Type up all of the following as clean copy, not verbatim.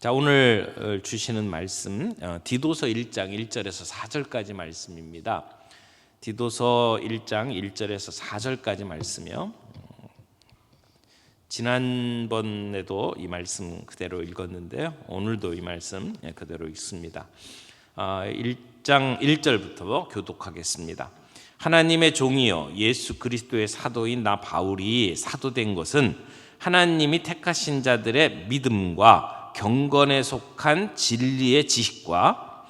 자, 오늘 주시는 말씀 디도서 1장 1절에서 4절까지 말씀입니다. 디도서 1장 1절에서 4절까지 말씀이요. 지난번에도 이 말씀 그대로 읽었는데요. 오늘도 이 말씀 그대로 읽습니다. 1장 1절부터 교독하겠습니다. 하나님의 종이요 예수 그리스도의 사도인 나 바울이 사도된 것은 하나님이 택하신 자들의 믿음과 경건에 속한 진리의 지식과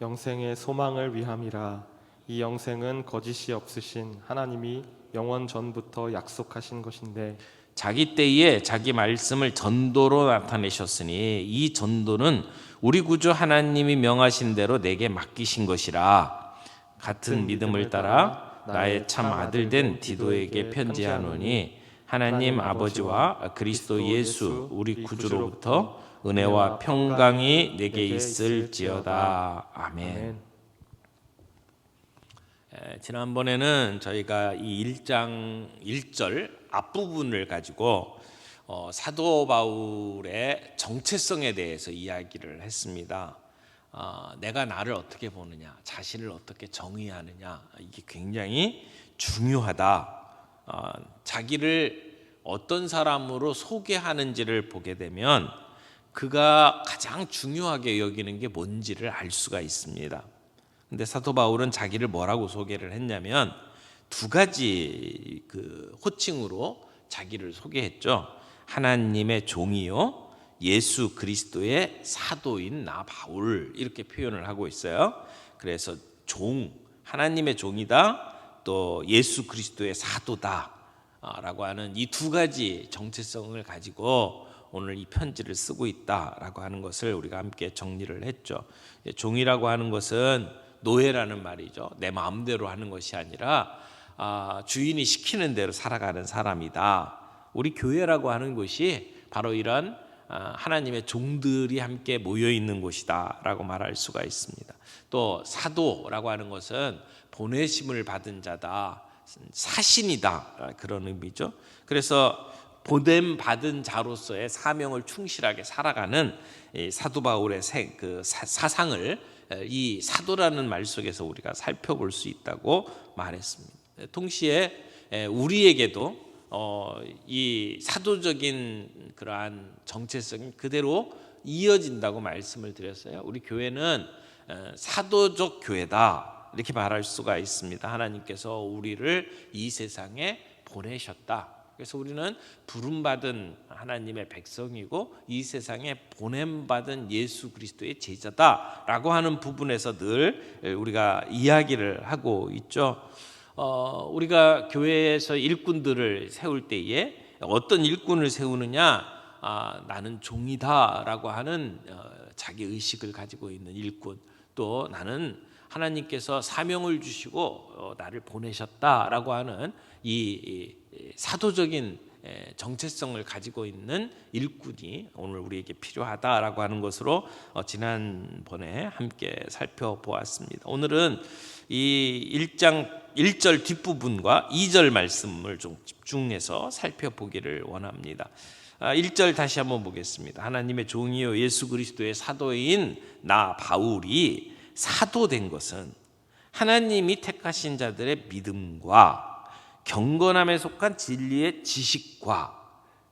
영생의 소망을 위함이라. 이 영생은 거짓이 없으신 하나님이 영원 전부터 약속하신 것인데 자기 때에 자기 말씀을 전도로 나타내셨으니 이 전도는 우리 구주 하나님이 명하신 대로 내게 맡기신 것이라. 같은 믿음을 따라 나의 참 아들 된 디도에게 편지하노니 하나님 아버지와 그리스도 예수 우리 구주로부터 은혜와 평강이 내게 있을지어다. 아멘. 지난번에는 저희가 이 1장 1절 앞부분을 가지고 사도 바울의 정체성에 대해서 이야기를 했습니다. 내가 나를 어떻게 보느냐, 자신을 어떻게 정의하느냐, 이게 굉장히 중요하다. 자기를 어떤 사람으로 소개하는지를 보게 되면 그가 가장 중요하게 여기는 게 뭔지를 알 수가 있습니다. 근데 사도 바울은 자기를 뭐라고 소개를 했냐면 두 가지 그 호칭으로 자기를 소개했죠. 하나님의 종이요 예수 그리스도의 사도인 나 바울, 이렇게 표현을 하고 있어요. 그래서 종, 하나님의 종이다, 또 예수 그리스도의 사도다 라고 하는 이 두 가지 정체성을 가지고 오늘 이 편지를 쓰고 있다라고 하는 것을 우리가 함께 정리를 했죠. 종이라고 하는 것은 노예라는 말이죠. 내 마음대로 하는 것이 아니라 주인이 시키는 대로 살아가는 사람이다. 우리 교회라고 하는 곳이 바로 이런 하나님의 종들이 함께 모여 있는 곳이다 라고 말할 수가 있습니다. 또 사도라고 하는 것은 보내심을 받은 자다, 사신이다, 그런 의미죠. 그래서 보냄 받은 자로서의 사명을 충실하게 살아가는 사도 바울의 그 사상을 이 사도라는 말 속에서 우리가 살펴볼 수 있다고 말했습니다. 동시에 우리에게도 이 사도적인 그러한 정체성이 그대로 이어진다고 말씀을 드렸어요. 우리 교회는 사도적 교회다, 이렇게 말할 수가 있습니다. 하나님께서 우리를 이 세상에 보내셨다. 그래서 우리는 부름받은 하나님의 백성이고 이 세상에 보냄받은 예수 그리스도의 제자다라고 하는 부분에서 늘 우리가 이야기를 하고 있죠. 우리가 교회에서 일꾼들을 세울 때에 어떤 일꾼을 세우느냐, 나는 종이다라고 하는 자기 의식을 가지고 있는 일꾼, 또 나는 하나님께서 사명을 주시고 나를 보내셨다라고 하는 이 사도적인 정체성을 가지고 있는 일꾼이 오늘 우리에게 필요하다라고 하는 것으로 지난번에 함께 살펴보았습니다. 오늘은 이 1장 1절 뒷부분과 2절 말씀을 좀 집중해서 살펴보기를 원합니다. 1절 다시 한번 보겠습니다. 하나님의 종이요 예수 그리스도의 사도인 나 바울이 사도된 것은 하나님이 택하신 자들의 믿음과 경건함에 속한 진리의 지식과,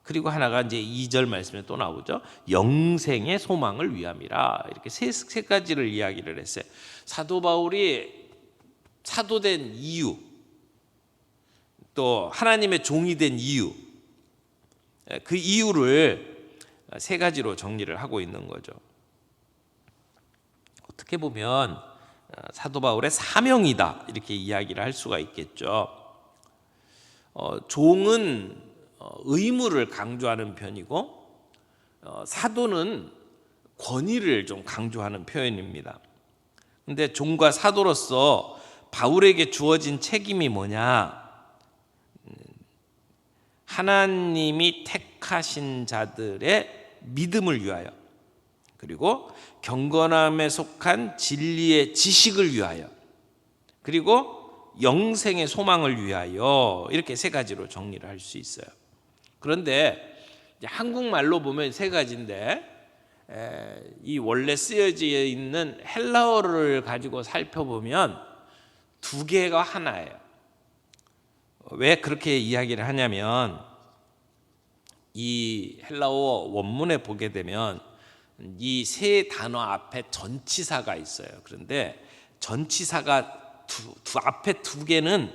그리고 하나가 이제 2절 말씀에 또 나오죠. 영생의 소망을 위함이라. 이렇게 세 가지를 이야기를 했어요. 사도 바울이 사도된 이유, 또 하나님의 종이 된 이유, 그 이유를 세 가지로 정리를 하고 있는 거죠. 어떻게 보면 사도 바울의 사명이다, 이렇게 이야기를 할 수가 있겠죠. 종은 의무를 강조하는 편이고 사도는 권위를 좀 강조하는 표현입니다. 그런데 종과 사도로서 바울에게 주어진 책임이 뭐냐? 하나님이 택하신 자들의 믿음을 위하여, 그리고 경건함에 속한 진리의 지식을 위하여, 그리고 영생의 소망을 위하여, 이렇게 세 가지로 정리를 할 수 있어요. 그런데 한국말로 보면 세 가지인데 이 원래 쓰여져 있는 헬라어를 가지고 살펴보면 두 개가 하나예요. 왜 그렇게 이야기를 하냐면 이 헬라어 원문에 보게 되면 이 세 단어 앞에 전치사가 있어요. 그런데 전치사가 두 앞에 두 개는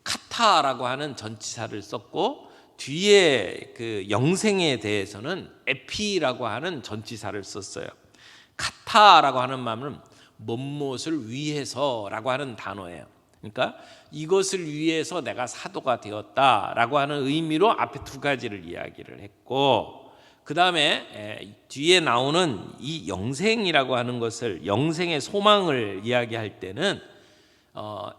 카타라고 하는 전치사를 썼고 뒤에 그 영생에 대해서는 에피라고 하는 전치사를 썼어요. 카타라고 하는 말은 무엇을 위해서라고 하는 단어예요. 그러니까 이것을 위해서 내가 사도가 되었다라고 하는 의미로 앞에 두 가지를 이야기를 했고, 그 다음에 뒤에 나오는 이 영생이라고 하는 것을, 영생의 소망을 이야기할 때는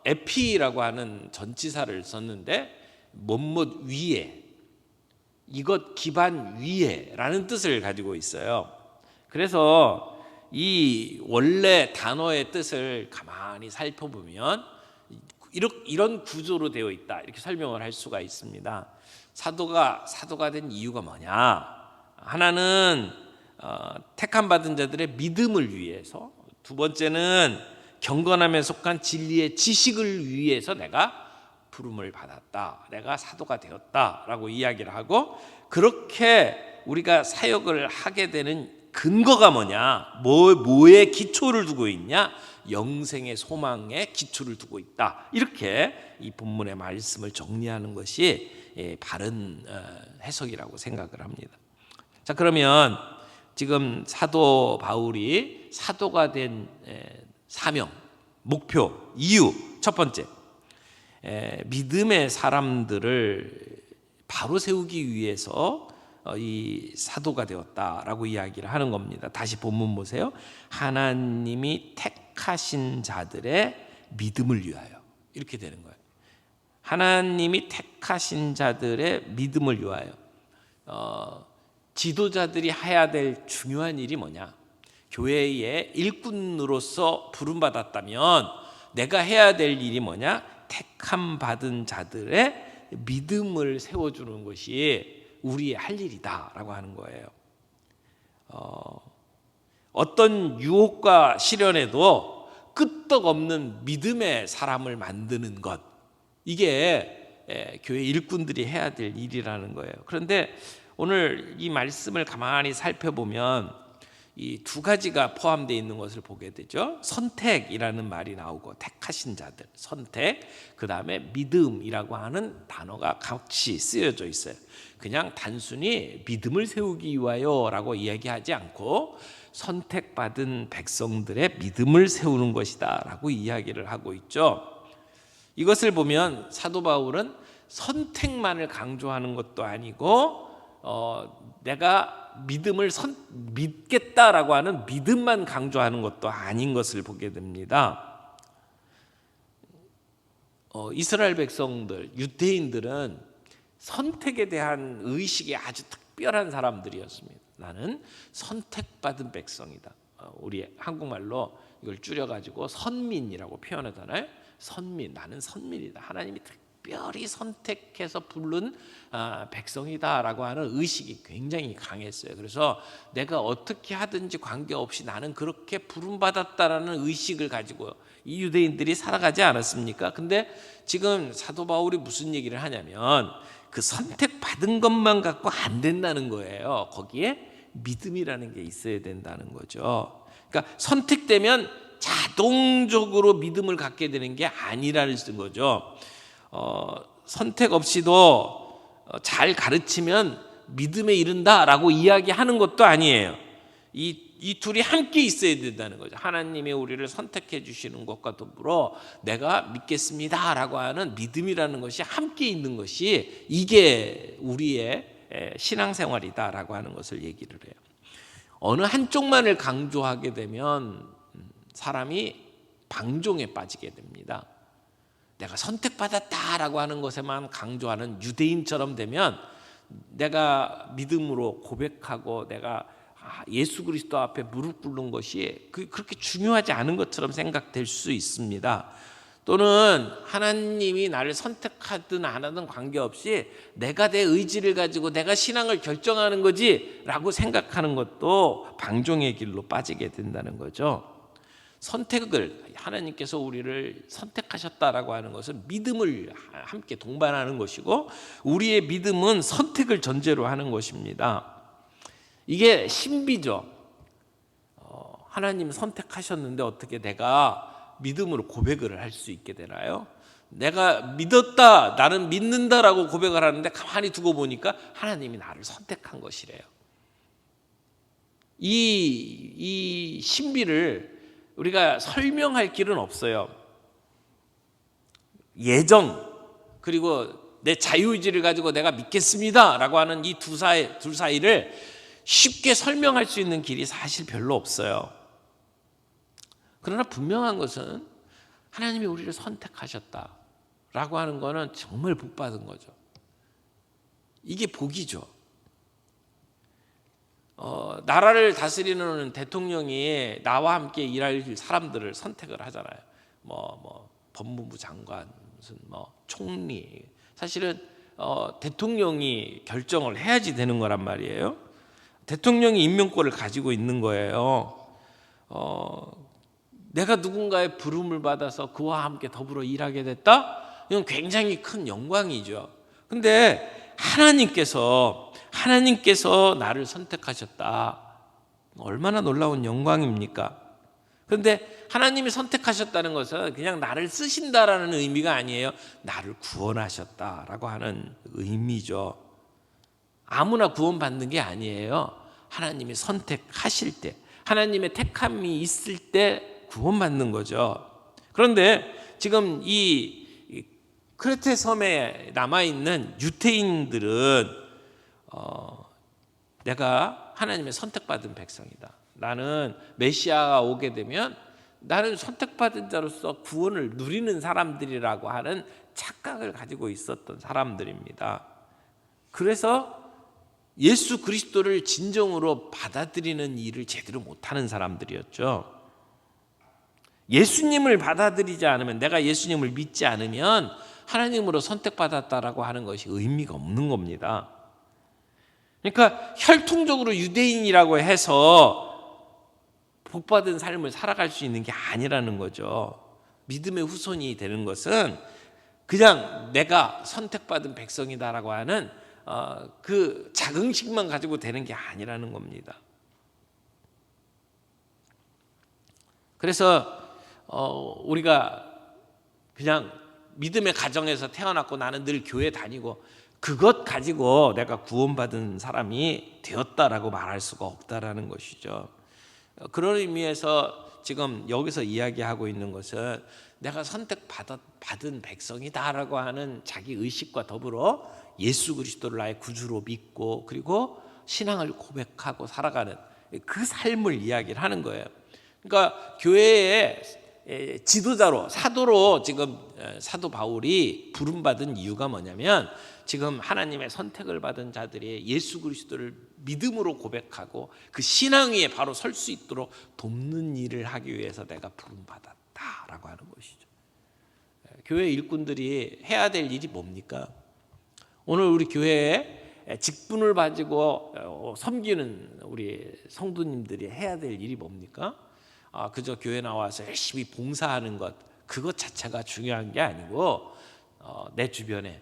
에피라고 하는 전치사를 썼는데 무엇 위에, 이것 기반 위에라는 뜻을 가지고 있어요. 그래서 이 원래 단어의 뜻을 가만히 살펴보면 이런 구조로 되어 있다, 이렇게 설명을 할 수가 있습니다. 사도가 된 이유가 뭐냐? 하나는 택함 받은 자들의 믿음을 위해서, 두 번째는 경건함에 속한 진리의 지식을 위해서 내가 부름을 받았다, 내가 사도가 되었다라고 이야기를 하고, 그렇게 우리가 사역을 하게 되는 근거가 뭐냐? 뭐에 기초를 두고 있냐? 영생의 소망에 기초를 두고 있다. 이렇게 이 본문의 말씀을 정리하는 것이 바른 해석이라고 생각을 합니다. 자, 그러면 지금 사도 바울이 사도가 된 사명, 목표, 이유, 첫 번째, 믿음의 사람들을 바로 세우기 위해서 이 사도가 되었다라고 이야기를 하는 겁니다. 다시 본문 보세요. 하나님이 택하신 자들의 믿음을 위하여, 이렇게 되는 거예요. 하나님이 택하신 자들의 믿음을 위하여. 지도자들이 해야 될 중요한 일이 뭐냐? 교회의 일꾼으로서 부름받았다면 내가 해야 될 일이 뭐냐? 택함 받은 자들의 믿음을 세워주는 것이 우리의 할 일이다라고 하는 거예요. 어떤 유혹과 시련에도 끄떡없는 믿음의 사람을 만드는 것, 이게 교회 일꾼들이 해야 될 일이라는 거예요. 그런데 오늘 이 말씀을 가만히 살펴보면 이 두 가지가 포함되어 있는 것을 보게 되죠. 선택이라는 말이 나오고, 택하신 자들, 선택, 그 다음에 믿음이라고 하는 단어가 같이 쓰여져 있어요. 그냥 단순히 믿음을 세우기 위하여라고 이야기하지 않고 선택받은 백성들의 믿음을 세우는 것이다 라고 이야기를 하고 있죠. 이것을 보면 사도 바울은 선택만을 강조하는 것도 아니고 내가 믿음을 믿겠다라고 하는 믿음만 강조하는 것도 아닌 것을 보게 됩니다. 이스라엘 백성들, 유대인들은 선택에 대한 의식이 아주 특별한 사람들이었습니다. 나는 선택받은 백성이다. 우리 한국말로 이걸 줄여가지고 선민이라고 표현하잖아요. 선민, 나는 선민이다. 하나님이 특별히 선택해서 부른 백성이다라고 하는 의식이 굉장히 강했어요. 그래서 내가 어떻게 하든지 관계없이 나는 그렇게 부름받았다라는 의식을 가지고 이 유대인들이 살아가지 않았습니까? 근데 지금 사도 바울이 무슨 얘기를 하냐면 그 선택받은 것만 갖고 안 된다는 거예요. 거기에 믿음이라는 게 있어야 된다는 거죠. 그러니까 선택되면 자동적으로 믿음을 갖게 되는 게 아니라는 거죠. 선택 없이도 잘 가르치면 믿음에 이른다라고 이야기하는 것도 아니에요. 이 둘이 함께 있어야 된다는 거죠. 하나님이 우리를 선택해 주시는 것과 더불어 내가 믿겠습니다라고 하는 믿음이라는 것이 함께 있는 것이, 이게 우리의 신앙생활이다라고 하는 것을 얘기를 해요. 어느 한쪽만을 강조하게 되면 사람이 방종에 빠지게 됩니다. 내가 선택받았다라고 하는 것에만 강조하는 유대인처럼 되면 내가 믿음으로 고백하고 내가 예수 그리스도 앞에 무릎 꿇는 것이 그렇게 중요하지 않은 것처럼 생각될 수 있습니다. 또는 하나님이 나를 선택하든 안 하든 관계없이 내가 내 의지를 가지고 내가 신앙을 결정하는 거지 라고 생각하는 것도 방종의 길로 빠지게 된다는 거죠. 선택을, 하나님께서 우리를 선택하셨다라고 하는 것은 믿음을 함께 동반하는 것이고, 우리의 믿음은 선택을 전제로 하는 것입니다. 이게 신비죠. 하나님 선택하셨는데 어떻게 내가 믿음으로 고백을 할 수 있게 되나요? 내가 믿었다, 나는 믿는다라고 고백을 하는데 가만히 두고 보니까 하나님이 나를 선택한 것이래요. 이 신비를 우리가 설명할 길은 없어요. 예정, 그리고 내 자유의지를 가지고 내가 믿겠습니다 라고 하는 이 둘 사이를 쉽게 설명할 수 있는 길이 사실 별로 없어요. 그러나 분명한 것은 하나님이 우리를 선택하셨다라고 하는 것은 정말 복 받은 거죠. 이게 복이죠. 나라를 다스리는 대통령이 나와 함께 일할 사람들을 선택을 하잖아요. 법무부 장관, 무슨 총리. 사실은 대통령이 결정을 해야지 되는 거란 말이에요. 대통령이 임명권을 가지고 있는 거예요. 내가 누군가의 부름을 받아서 그와 함께 더불어 일하게 됐다? 이건 굉장히 큰 영광이죠. 근데 하나님께서 나를 선택하셨다. 얼마나 놀라운 영광입니까? 그런데 하나님이 선택하셨다는 것은 그냥 나를 쓰신다라는 의미가 아니에요. 나를 구원하셨다라고 하는 의미죠. 아무나 구원받는 게 아니에요. 하나님이 선택하실 때, 하나님의 택함이 있을 때 구원받는 거죠. 그런데 지금 이 크레테 섬에 남아있는 유대인들은 내가 하나님의 선택받은 백성이다. 나는 메시아가 오게 되면 나는 선택받은 자로서 구원을 누리는 사람들이라고 하는 착각을 가지고 있었던 사람들입니다. 그래서 예수 그리스도를 진정으로 받아들이는 일을 제대로 못하는 사람들이었죠. 예수님을 받아들이지 않으면, 내가 예수님을 믿지 않으면 하나님으로 선택받았다라고 하는 것이 의미가 없는 겁니다. 그러니까 혈통적으로 유대인이라고 해서 복받은 삶을 살아갈 수 있는 게 아니라는 거죠. 믿음의 후손이 되는 것은 그냥 내가 선택받은 백성이다라고 하는 그 자긍심만 가지고 되는 게 아니라는 겁니다. 그래서 우리가 그냥 믿음의 가정에서 태어났고 나는 늘 교회 다니고 그것 가지고 내가 구원받은 사람이 되었다라고 말할 수가 없다라는 것이죠. 그런 의미에서 지금 여기서 이야기하고 있는 것은 내가 선택받은 백성이다라고 하는 자기 의식과 더불어 예수 그리스도를 나의 구주로 믿고 그리고 신앙을 고백하고 살아가는 그 삶을 이야기를 하는 거예요. 그러니까 교회의 지도자로, 사도로 지금 사도 바울이 부름받은 이유가 뭐냐면, 지금 하나님의 선택을 받은 자들이 예수 그리스도를 믿음으로 고백하고 그 신앙 위에 바로 설 수 있도록 돕는 일을 하기 위해서 내가 부름받았다라고 하는 것이죠. 교회 일꾼들이 해야 될 일이 뭡니까? 오늘 우리 교회에 직분을 가지고 섬기는 우리 성도님들이 해야 될 일이 뭡니까? 그저 교회 나와서 열심히 봉사하는 것, 그것 자체가 중요한 게 아니고 내 주변에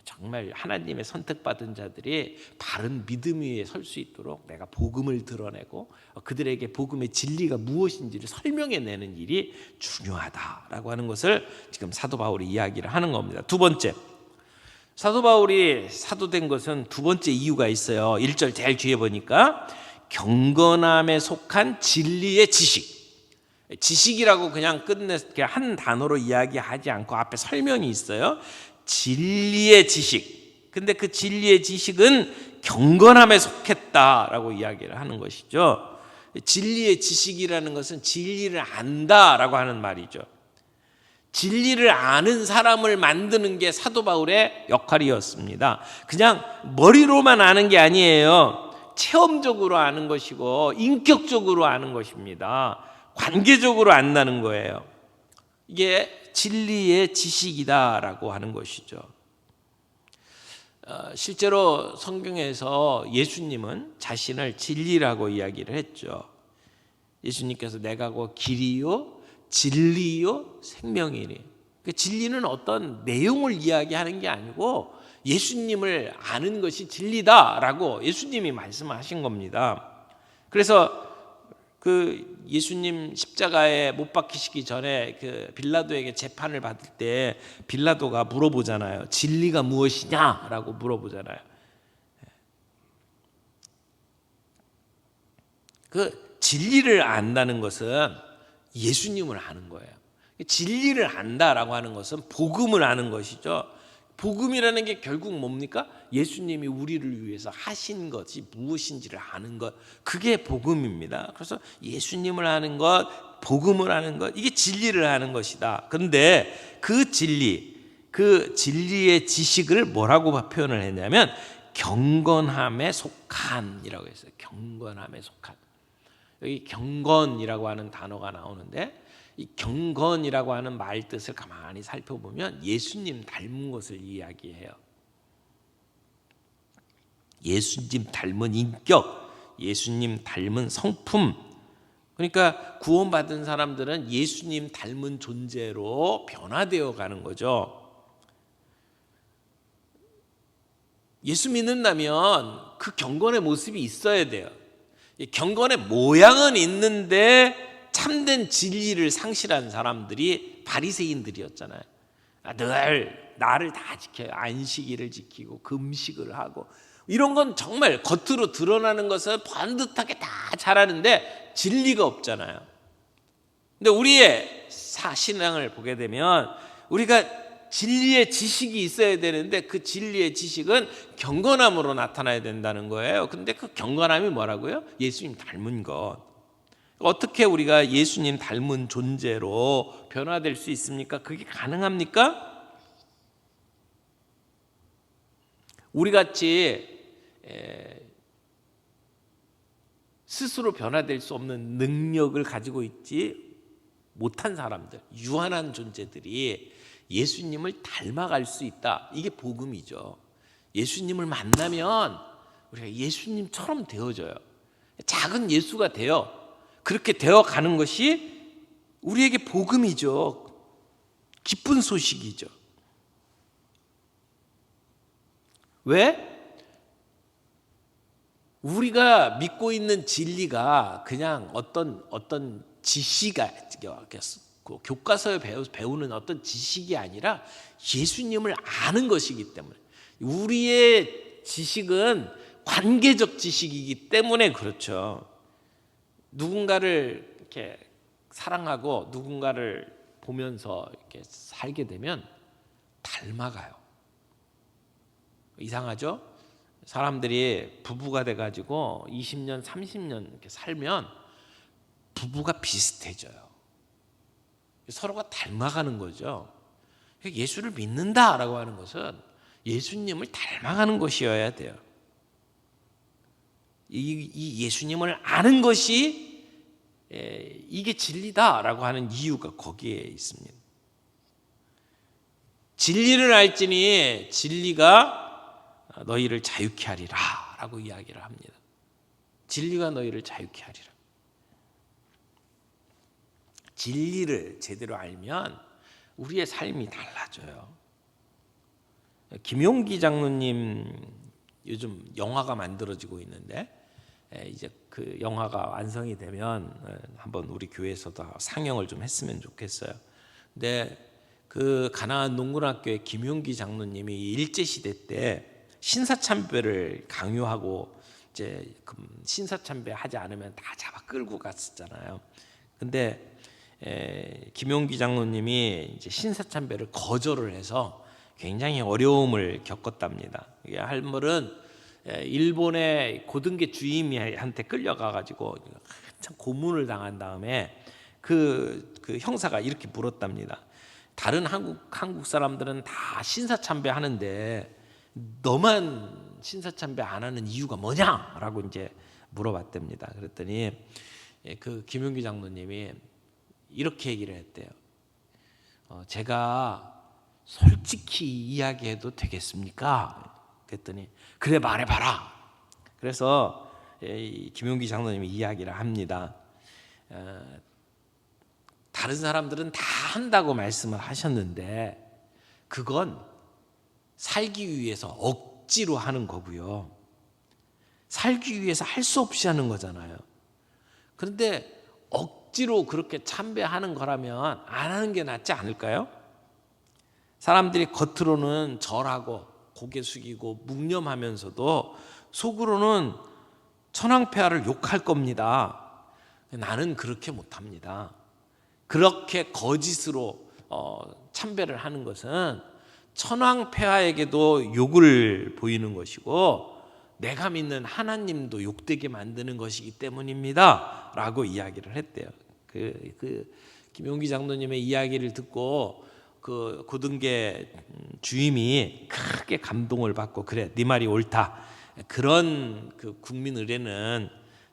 정말 하나님의 선택받은 자들이 바른 믿음 위에 설 수 있도록 내가 복음을 드러내고 그들에게 복음의 진리가 무엇인지를 설명해내는 일이 중요하다라고 하는 것을 지금 사도 바울이 이야기를 하는 겁니다. 두 번째, 사도 바울이 사도된 것은 두 번째 이유가 있어요. 1절 제일 뒤에 보니까 경건함에 속한 진리의 지식. 지식이라고 그냥 한 단어로 이야기하지 않고 앞에 설명이 있어요. 진리의 지식. 근데 그 진리의 지식은 경건함에 속했다라고 이야기를 하는 것이죠. 진리의 지식이라는 것은 진리를 안다라고 하는 말이죠. 진리를 아는 사람을 만드는 게 사도 바울의 역할이었습니다. 그냥 머리로만 아는 게 아니에요. 체험적으로 아는 것이고 인격적으로 아는 것입니다. 관계적으로 안다는 거예요. 이게 진리의 지식이다라고 하는 것이죠. 실제로 성경에서 예수님은 자신을 진리라고 이야기를 했죠. 예수님께서 내가 곧 길이요 진리요 생명이니. 그 진리는 어떤 내용을 이야기하는 게 아니고 예수님을 아는 것이 진리다라고 예수님이 말씀하신 겁니다. 그래서 그 예수님 십자가에 못 박히시기 전에 그 빌라도에게 재판을 받을 때 빌라도가 물어보잖아요. 진리가 무엇이냐라고 물어보잖아요. 그 진리를 안다는 것은 예수님을 아는 거예요. 진리를 안다라고 하는 것은 복음을 아는 것이죠. 복음이라는 게 결국 뭡니까? 예수님이 우리를 위해서 하신 것이 무엇인지를 아는 것, 그게 복음입니다. 그래서 예수님을 아는 것, 복음을 아는 것, 이게 진리를 아는 것이다. 그런데 그 진리의 지식을 뭐라고 표현을 했냐면 경건함에 속한이라고 했어요. 경건함에 속한. 여기 경건이라고 하는 단어가 나오는데 이 경건이라고 하는 말 뜻을 가만히 살펴보면 예수님 닮은 것을 이야기해요. 예수님 닮은 인격, 예수님 닮은 성품. 그러니까 구원받은 사람들은 예수님 닮은 존재로 변화되어 가는 거죠. 예수 믿는다면 그 경건의 모습이 있어야 돼요. 경건의 모양은 있는데 참된 진리를 상실한 사람들이 바리새인들이었잖아요. 늘 나를 다 지켜요. 안식일을 지키고 금식을 하고 이런 건 정말 겉으로 드러나는 것은 번듯하게 다 잘하는데 진리가 없잖아요. 근데 우리의 신앙을 보게 되면 우리가 진리의 지식이 있어야 되는데 그 진리의 지식은 경건함으로 나타나야 된다는 거예요. 근데 그 경건함이 뭐라고요? 예수님 닮은 것. 어떻게 우리가 예수님 닮은 존재로 변화될 수 있습니까? 그게 가능합니까? 우리같이 스스로 변화될 수 없는 능력을 가지고 있지 못한 사람들, 유한한 존재들이 예수님을 닮아갈 수 있다. 이게 복음이죠. 예수님을 만나면 우리가 예수님처럼 되어져요. 작은 예수가 돼요. 그렇게 되어가는 것이 우리에게 복음이죠. 기쁜 소식이죠. 왜? 우리가 믿고 있는 진리가 그냥 어떤 지시가 교과서에 배우는 어떤 지식이 아니라 예수님을 아는 것이기 때문에 우리의 지식은 관계적 지식이기 때문에 그렇죠. 누군가를 이렇게 사랑하고 누군가를 보면서 이렇게 살게 되면 닮아가요. 이상하죠? 사람들이 부부가 돼가지고 20년, 30년 이렇게 살면 부부가 비슷해져요. 서로가 닮아가는 거죠. 예수를 믿는다라고 하는 것은 예수님을 닮아가는 것이어야 돼요. 이 예수님을 아는 것이 이게 진리다라고 하는 이유가 거기에 있습니다. 진리를 알지니 진리가 너희를 자유케 하리라 라고 이야기를 합니다. 진리가 너희를 자유케 하리라. 진리를 제대로 알면 우리의 삶이 달라져요. 김용기 장로님 요즘 영화가 만들어지고 있는데 이제 그 영화가 완성이 되면 한번 우리 교회에서도 상영을 좀 했으면 좋겠어요. 근데 그 가나안 농군학교의 김용기 장로님이 일제 시대 때 신사참배를 강요하고 이제 신사참배 하지 않으면 다 잡아 끌고 갔었잖아요. 근데 김용기 장로님이 이제 신사참배를 거절을 해서 굉장히 어려움을 겪었답니다. 이게 할머니는 일본의 고등계 주임이한테 끌려가가지고 한참 고문을 당한 다음에 그 형사가 이렇게 물었답니다. 다른 한국 사람들은 다 신사참배 하는데 너만 신사참배 안 하는 이유가 뭐냐라고 이제 물어봤답니다. 그랬더니 그 김용기 장로님이 이렇게 얘기를 했대요. 제가 솔직히 이야기해도 되겠습니까? 그랬더니 그래 말해봐라. 그래서 이 김용기 장로님이 이야기를 합니다. 다른 사람들은 다 한다고 말씀을 하셨는데 그건 살기 위해서 억지로 하는 거고요. 살기 위해서 할 수 없이 하는 거잖아요. 그런데 억지로 그렇게 참배하는 거라면 안 하는 게 낫지 않을까요? 사람들이 겉으로는 절하고 고개 숙이고 묵념하면서도 속으로는 천황폐하를 욕할 겁니다. 나는 그렇게 못합니다. 그렇게 거짓으로 참배를 하는 것은 천황폐하에게도 욕을 보이는 것이고 내가 믿는 하나님도 욕되게 만드는 것이기 때문입니다 라고 이야기를 했대요. 김용기 장로님의 이야기를 듣고 그 고등계 주임이 크게 감동을 받고 그래 네 말이 옳다. 그런 그 국민 의례는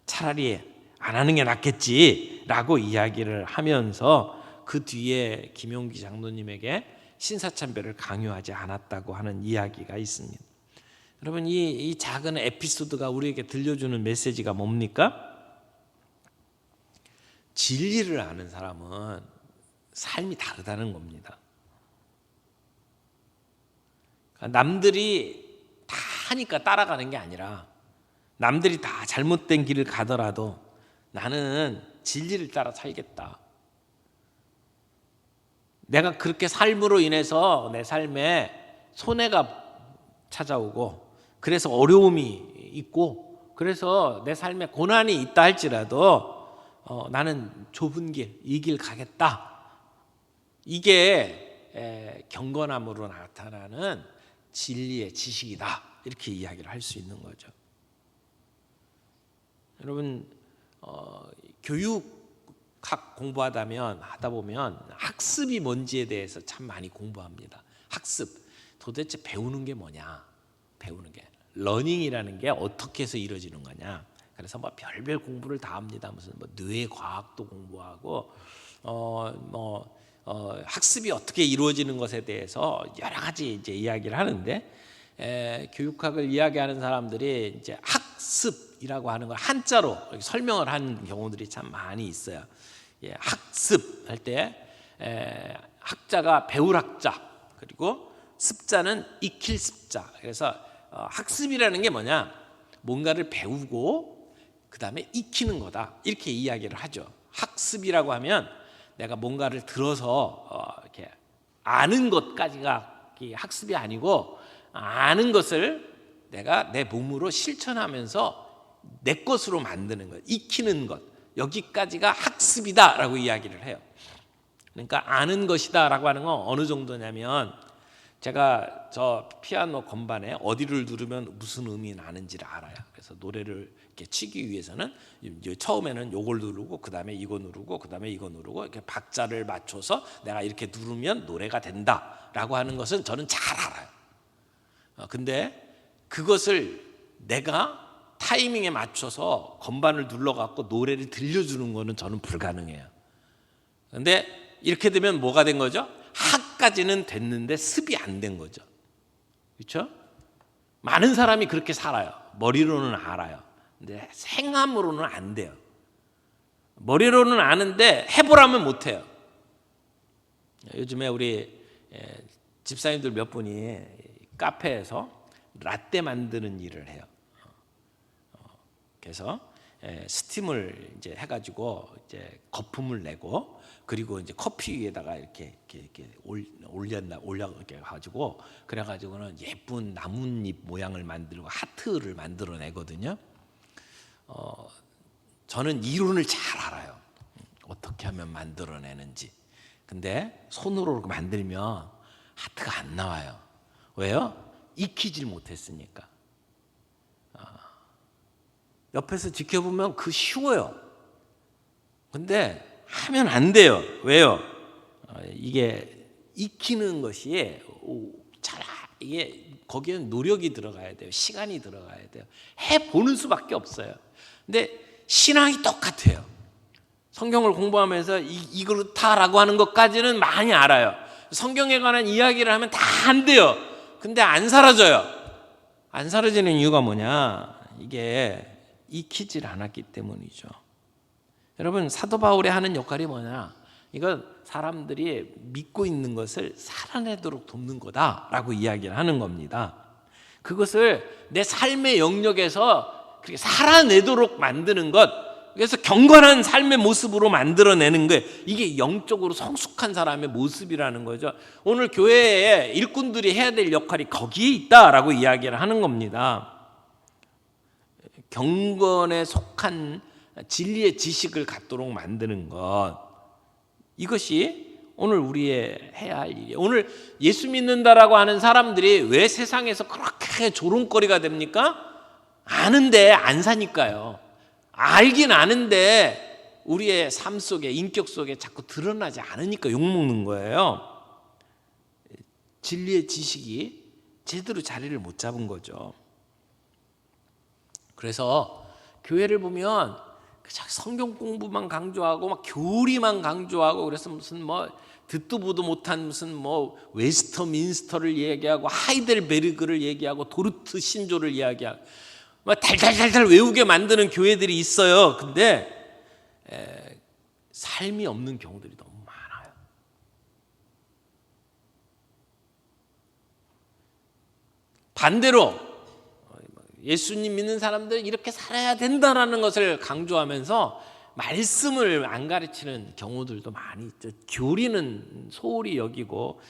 차라리 안 하는 게 낫겠지라고 이야기를 하면서 그 뒤에 김용기 장로님에게 신사참배를 강요하지 않았다고 하는 이야기가 있습니다. 여러분 이 작은 에피소드가 우리에게 들려주는 메시지가 뭡니까? 진리를 아는 사람은 삶이 다르다는 겁니다. 남들이 다 하니까 따라가는 게 아니라 남들이 다 잘못된 길을 가더라도 나는 진리를 따라 살겠다. 내가 그렇게 삶으로 인해서 내 삶에 손해가 찾아오고 그래서 어려움이 있고 그래서 내 삶에 고난이 있다 할지라도 나는 좁은 길, 이 길 가겠다. 이게 경건함으로 나타나는 진리의 지식이다. 이렇게 이야기를 할 수 있는 거죠. 여러분 교육학 하다 보면 학습이 뭔지에 대해서 참 많이 공부합니다. 학습 도대체 배우는 게 뭐냐? 배우는 게 러닝이라는 게 어떻게 해서 이루어지는 거냐? 그래서 뭐 별별 공부를 다 합니다. 무슨 뭐 뇌 과학도 공부하고 학습이 어떻게 이루어지는 것에 대해서 여러 가지 이제 이야기를 하는데 교육학을 이야기하는 사람들이 이제 학습이라고 하는 걸 한자로 설명을 하는 경우들이 참 많이 있어요. 학습 할 때 학자가 배울 학자 그리고 습자는 익힐 습자. 그래서 학습이라는 게 뭐냐? 뭔가를 배우고 그 다음에 익히는 거다. 이렇게 이야기를 하죠. 학습이라고 하면 내가 뭔가를 들어서 이렇게 아는 것까지가 학습이 아니고 아는 것을 내가 내 몸으로 실천하면서 내 것으로 만드는 것, 익히는 것. 여기까지가 학습이다라고 이야기를 해요. 그러니까 아는 것이다라고 하는 건 어느 정도냐면 제가 저 피아노 건반에 어디를 누르면 무슨 음이 나는지를 알아요. 그래서 노래를 이렇게 치기 위해서는 처음에는 요걸 누르고 그 다음에 이거 누르고 그 다음에 이거 누르고 이렇게 박자를 맞춰서 내가 이렇게 누르면 노래가 된다라고 하는 것은 저는 잘 알아요. 근데 그것을 내가 타이밍에 맞춰서 건반을 눌러갖고 노래를 들려주는 거는 저는 불가능해요. 근데 이렇게 되면 뭐가 된 거죠? 학까지는 됐는데 습이 안 된 거죠. 그렇죠? 많은 사람이 그렇게 살아요. 머리로는 알아요. 근데 행함으로는 안 돼요. 머리로는 아는데 해보라면 못 해요. 요즘에 우리 집사님들 몇 분이 카페에서 라떼 만드는 일을 해요. 그래서 스팀을 이제 해가지고 이제 거품을 내고 그리고 이제 커피 위에다가 이렇게 올려 이렇게 가지고 그래가지고는 예쁜 나뭇잎 모양을 만들고 하트를 만들어내거든요. 저는 이론을 잘 알아요. 어떻게 하면 만들어내는지. 근데 손으로 만들면 하트가 안 나와요. 왜요? 익히질 못했으니까. 옆에서 지켜보면 그 쉬워요. 근데 하면 안 돼요. 왜요? 이게 익히는 것이 이게 거기에는 노력이 들어가야 돼요. 시간이 들어가야 돼요. 해보는 수밖에 없어요. 근데 신앙이 똑같아요. 성경을 공부하면서 이렇다라고 하는 것까지는 많이 알아요. 성경에 관한 이야기를 하면 다 한대요. 근데 안 사라져요. 안 사라지는 이유가 뭐냐? 이게 익히질 않았기 때문이죠. 여러분, 사도 바울이 하는 역할이 뭐냐? 이건 사람들이 믿고 있는 것을 살아내도록 돕는 거다라고 이야기를 하는 겁니다. 그것을 내 삶의 영역에서 그렇게 살아내도록 만드는 것, 그래서 경건한 삶의 모습으로 만들어내는 게 이게 영적으로 성숙한 사람의 모습이라는 거죠. 오늘 교회에 일꾼들이 해야 될 역할이 거기에 있다라고 이야기를 하는 겁니다. 경건에 속한 진리의 지식을 갖도록 만드는 것, 이것이 오늘 우리의 해야 할 일이에요. 오늘 예수 믿는다라고 하는 사람들이 왜 세상에서 그렇게 조롱거리가 됩니까? 아는데 안 사니까요. 알긴 아는데 우리의 삶 속에, 인격 속에 자꾸 드러나지 않으니까 욕먹는 거예요. 진리의 지식이 제대로 자리를 못 잡은 거죠. 그래서 교회를 보면 성경 공부만 강조하고 막 교리만 강조하고, 그래서 무슨 뭐 듣도 보도 못한 무슨 뭐 웨스터민스터를 얘기하고 하이델베르그를 얘기하고 도르트 신조를 이야기하고 막 달달달달 외우게 만드는 교회들이 있어요. 근데 삶이 없는 경우들이 너무 많아요. 반대로 예수님 믿는 사람들 이렇게 살아야 된다라는 것을 강조하면서 말씀을 안 가르치는 경우들도 많이 있죠. 교리는 소홀히 여기고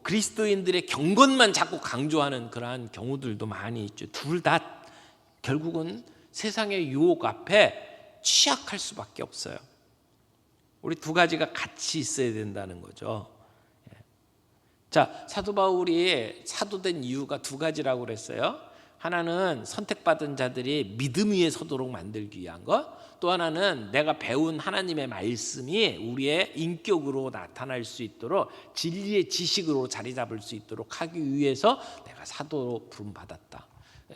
그리스도인들의 경건만 자꾸 강조하는 그러한 경우들도 많이 있죠. 둘 다 결국은 세상의 유혹 앞에 취약할 수밖에 없어요. 우리 두 가지가 같이 있어야 된다는 거죠. 자, 사도 바울이 사도된 이유가 두 가지라고 그랬어요. 하나는 선택받은 자들이 믿음 위에 서도록 만들기 위한 것, 또 하나는 내가 배운 하나님의 말씀이 우리의 인격으로 나타날 수 있도록 진리의 지식으로 자리 잡을 수 있도록 하기 위해서 내가 사도로 부름받았다.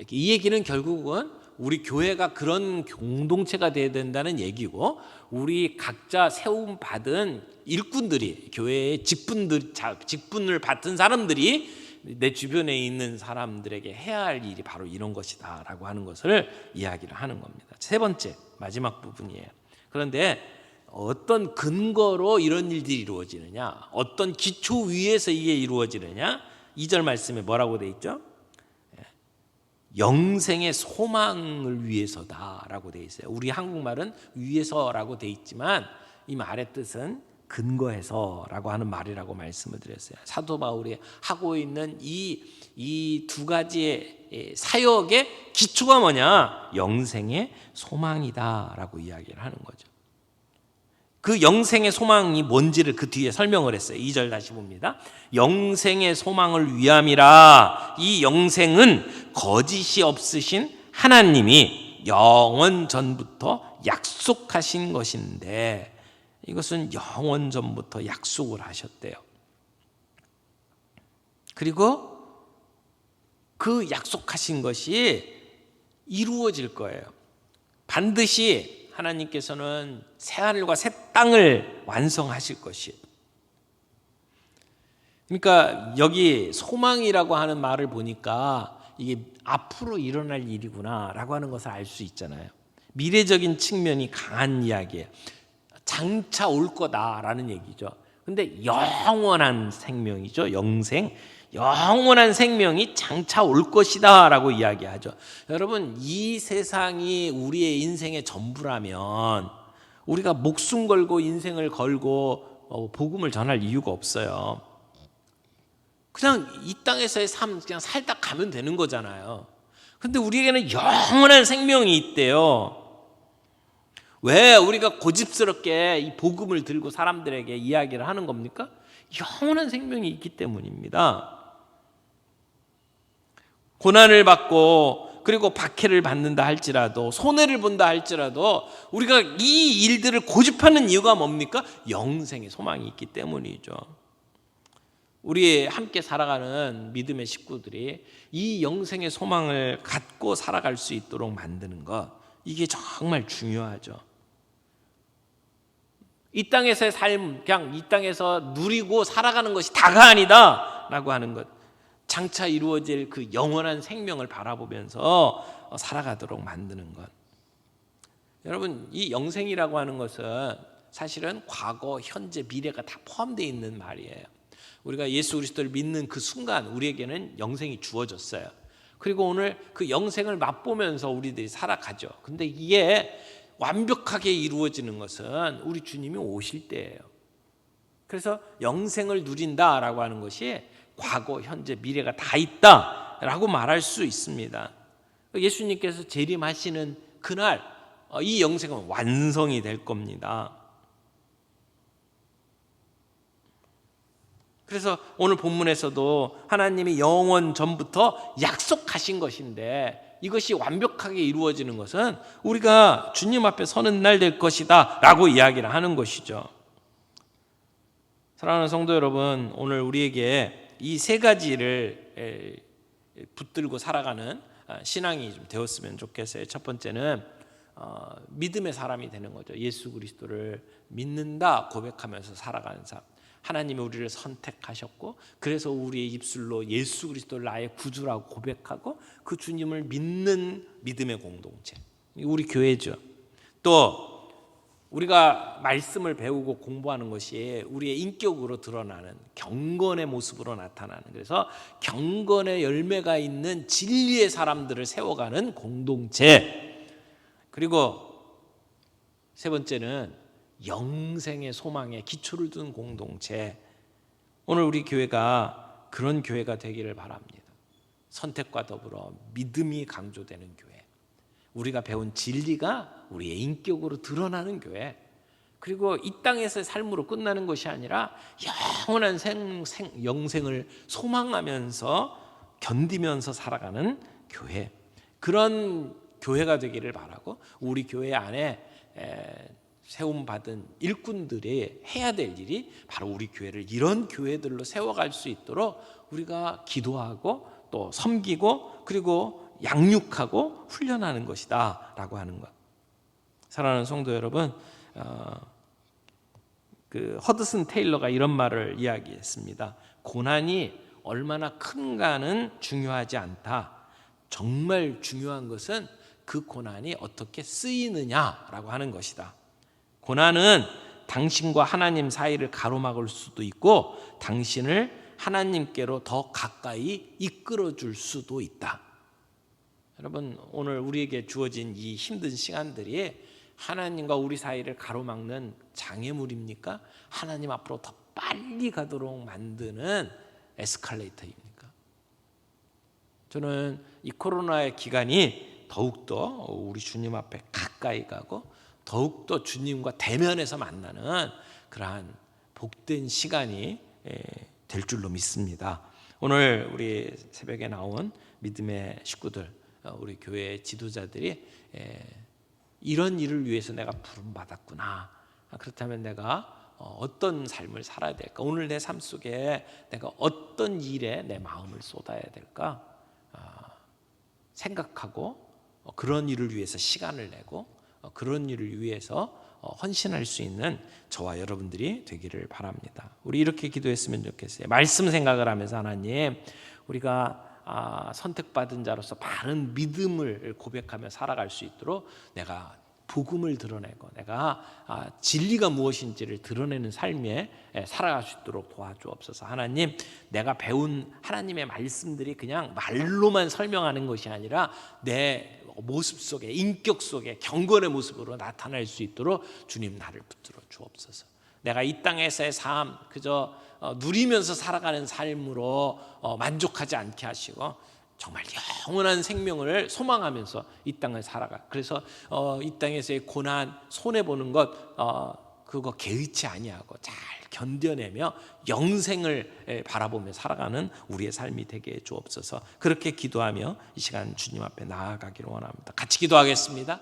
이 얘기는 결국은 우리 교회가 그런 공동체가 되어야 된다는 얘기고, 우리 각자 세움 받은 일꾼들이, 교회의 직분을 받은 사람들이 내 주변에 있는 사람들에게 해야 할 일이 바로 이런 것이다 라고 하는 것을 이야기를 하는 겁니다. 세 번째, 마지막 부분이에요. 그런데 어떤 근거로 이런 일들이 이루어지느냐, 어떤 기초 위에서 이게 이루어지느냐, 2절 말씀에 뭐라고 돼 있죠? 영생의 소망을 위해서다라고 돼 있어요. 우리 한국말은 위해서라고 돼 있지만 이 말의 뜻은 근거해서라고 하는 말이라고 말씀을 드렸어요. 사도 바울이 하고 있는 이 두 가지의 사역의 기초가 뭐냐? 영생의 소망이다라고 이야기를 하는 거죠. 그 영생의 소망이 뭔지를 그 뒤에 설명을 했어요. 2절 다시 봅니다. 영생의 소망을 위함이라. 이 영생은 거짓이 없으신 하나님이 영원 전부터 약속하신 것인데, 이것은 영원 전부터 약속을 하셨대요. 그리고 그 약속하신 것이 이루어질 거예요. 반드시 하나님께서는 새하늘과 새 땅을 완성하실 것이에요. 그러니까 여기 소망이라고 하는 말을 보니까 이게 앞으로 일어날 일이구나라고 하는 것을 알 수 있잖아요. 미래적인 측면이 강한 이야기예요. 장차 올 거다라는 얘기죠. 근데 영원한 생명이죠. 영생. 영원한 생명이 장차 올 것이다 라고 이야기하죠. 여러분, 이 세상이 우리의 인생의 전부라면 우리가 목숨 걸고 인생을 걸고 복음을 전할 이유가 없어요. 그냥 이 땅에서의 삶 그냥 살다 가면 되는 거잖아요. 근데 우리에게는 영원한 생명이 있대요. 왜 우리가 고집스럽게 이 복음을 들고 사람들에게 이야기를 하는 겁니까? 영원한 생명이 있기 때문입니다. 고난을 받고 그리고 박해를 받는다 할지라도, 손해를 본다 할지라도 우리가 이 일들을 고집하는 이유가 뭡니까? 영생의 소망이 있기 때문이죠. 우리 함께 살아가는 믿음의 식구들이 이 영생의 소망을 갖고 살아갈 수 있도록 만드는 것, 이게 정말 중요하죠. 이 땅에서의 삶, 그냥 이 땅에서 누리고 살아가는 것이 다가 아니다 라고 하는 것, 장차 이루어질 그 영원한 생명을 바라보면서 살아가도록 만드는 것. 여러분, 이 영생이라고 하는 것은 사실은 과거, 현재, 미래가 다 포함되어 있는 말이에요. 우리가 예수 그리스도를 믿는 그 순간 우리에게는 영생이 주어졌어요. 그리고 오늘 그 영생을 맛보면서 우리들이 살아가죠. 근데 이게 완벽하게 이루어지는 것은 우리 주님이 오실 때예요. 그래서 영생을 누린다라고 하는 것이 과거, 현재, 미래가 다 있다라고 말할 수 있습니다. 예수님께서 재림하시는 그날 이 영생은 완성이 될 겁니다. 그래서 오늘 본문에서도 하나님이 영원 전부터 약속하신 것인데 이것이 완벽하게 이루어지는 것은 우리가 주님 앞에 서는 날 될 것이다 라고 이야기를 하는 것이죠. 사랑하는 성도 여러분, 오늘 우리에게 이 세 가지를 붙들고 살아가는 신앙이 좀 되었으면 좋겠어요. 첫 번째는 믿음의 사람이 되는 거죠. 예수 그리스도를 믿는다 고백하면서 살아가는 삶. 하나님이 우리를 선택하셨고 그래서 우리의 입술로 예수 그리스도를 나의 구주라고 고백하고 그 주님을 믿는 믿음의 공동체, 우리 교회죠. 또 우리가 말씀을 배우고 공부하는 것이 우리의 인격으로 드러나는 경건의 모습으로 나타나는, 그래서 경건의 열매가 있는 진리의 사람들을 세워가는 공동체. 그리고 세 번째는 영생의 소망에 기초를 둔 공동체. 오늘 우리 교회가 그런 교회가 되기를 바랍니다. 선택과 더불어 믿음이 강조되는 교회, 우리가 배운 진리가 우리의 인격으로 드러나는 교회, 그리고 이 땅에서의 삶으로 끝나는 것이 아니라 영원한 영생을 소망하면서 견디면서 살아가는 교회, 그런 교회가 되기를 바라고, 우리 교회 안에 세움받은 일꾼들이 해야 될 일이 바로 우리 교회를 이런 교회들로 세워갈 수 있도록 우리가 기도하고 또 섬기고 그리고 양육하고 훈련하는 것이다 라고 하는 것. 사랑하는 성도 여러분, 그 허드슨 테일러가 이런 말을 이야기했습니다. 고난이 얼마나 큰가는 중요하지 않다. 정말 중요한 것은 그 고난이 어떻게 쓰이느냐라고 하는 것이다. 고난은 당신과 하나님 사이를 가로막을 수도 있고 당신을 하나님께로 더 가까이 이끌어 줄 수도 있다. 여러분, 오늘 우리에게 주어진 이 힘든 시간들이 하나님과 우리 사이를 가로막는 장애물입니까? 하나님 앞으로 더 빨리 가도록 만드는 에스컬레이터입니까? 저는 이 코로나의 기간이 더욱더 우리 주님 앞에 가까이 가고 더욱더 주님과 대면해서 만나는 그러한 복된 시간이 될 줄로 믿습니다. 오늘 우리 새벽에 나온 믿음의 식구들, 우리 교회 지도자들이 이런 일을 위해서 내가 부름받았구나, 그렇다면 내가 어떤 삶을 살아야 될까, 오늘 내 삶 속에 내가 어떤 일에 내 마음을 쏟아야 될까 생각하고 그런 일을 위해서 시간을 내고 그런 일을 위해서 헌신할 수 있는 저와 여러분들이 되기를 바랍니다. 우리 이렇게 기도했으면 좋겠어요. 말씀 생각을 하면서 하나님, 우리가 선택받은 자로서 바른 믿음을 고백하며 살아갈 수 있도록 내가 복음을 드러내고 내가 진리가 무엇인지를 드러내는 삶에 살아갈 수 있도록 도와주옵소서. 하나님, 내가 배운 하나님의 말씀들이 그냥 말로만 설명하는 것이 아니라 내 모습 속에, 인격 속에 경건의 모습으로 나타날 수 있도록 주님 나를 붙들어 주옵소서. 내가 이 땅에서의 삶 그저 누리면서 살아가는 삶으로 만족하지 않게 하시고 정말 영원한 생명을 소망하면서 이 땅을 살아가. 그래서 이 땅에서의 고난, 손해보는 것 그거 개의치 아니하고 잘 견뎌내며 영생을 바라보며 살아가는 우리의 삶이 되게 해 주옵소서. 그렇게 기도하며 이 시간 주님 앞에 나아가기를 원합니다. 같이 기도하겠습니다.